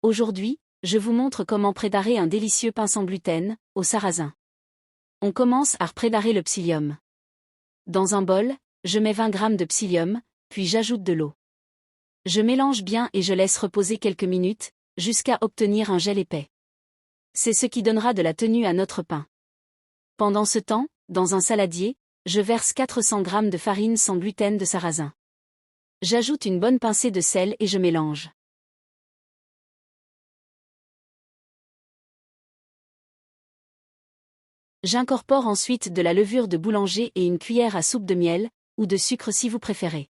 Aujourd'hui, je vous montre comment préparer un délicieux pain sans gluten, au sarrasin. On commence à préparer le psyllium. Dans un bol, je mets 20 g de psyllium, puis j'ajoute de l'eau. Je mélange bien et je laisse reposer quelques minutes, jusqu'à obtenir un gel épais. C'est ce qui donnera de la tenue à notre pain. Pendant ce temps, dans un saladier, je verse 400 g de farine sans gluten de sarrasin. J'ajoute une bonne pincée de sel et je mélange. J'incorpore ensuite de la levure de boulanger et une cuillère à soupe de miel, ou de sucre si vous préférez.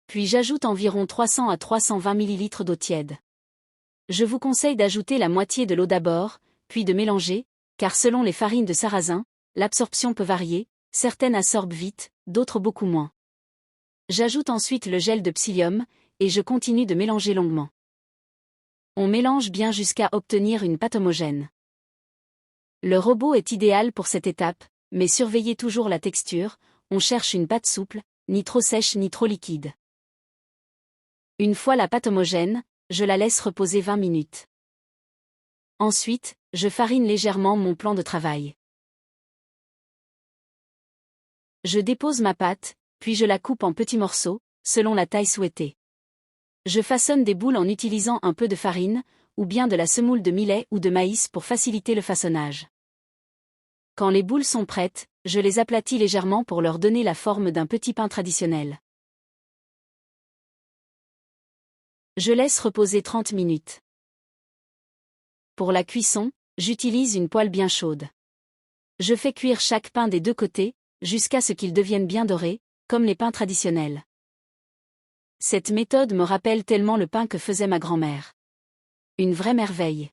Puis j'ajoute environ 300 à 320 ml d'eau tiède. Je vous conseille d'ajouter la moitié de l'eau d'abord, puis de mélanger, car selon les farines de sarrasin, l'absorption peut varier, certaines absorbent vite, d'autres beaucoup moins. J'ajoute ensuite le gel de psyllium, et je continue de mélanger longuement. On mélange bien jusqu'à obtenir une pâte homogène. Le robot est idéal pour cette étape, mais surveillez toujours la texture, on cherche une pâte souple, ni trop sèche ni trop liquide. Une fois la pâte homogène, je la laisse reposer 20 minutes. Ensuite, je farine légèrement mon plan de travail. Je dépose ma pâte, puis je la coupe en petits morceaux, selon la taille souhaitée. Je façonne des boules en utilisant un peu de farine, ou bien de la semoule de millet ou de maïs pour faciliter le façonnage. Quand les boules sont prêtes, je les aplatis légèrement pour leur donner la forme d'un petit pain traditionnel. Je laisse reposer 30 minutes. Pour la cuisson, j'utilise une poêle bien chaude. Je fais cuire chaque pain des deux côtés, jusqu'à ce qu'ils deviennent bien dorés, comme les pains traditionnels. Cette méthode me rappelle tellement le pain que faisait ma grand-mère. Une vraie merveille.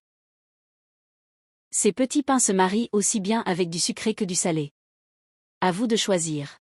Ces petits pains se marient aussi bien avec du sucré que du salé. À vous de choisir.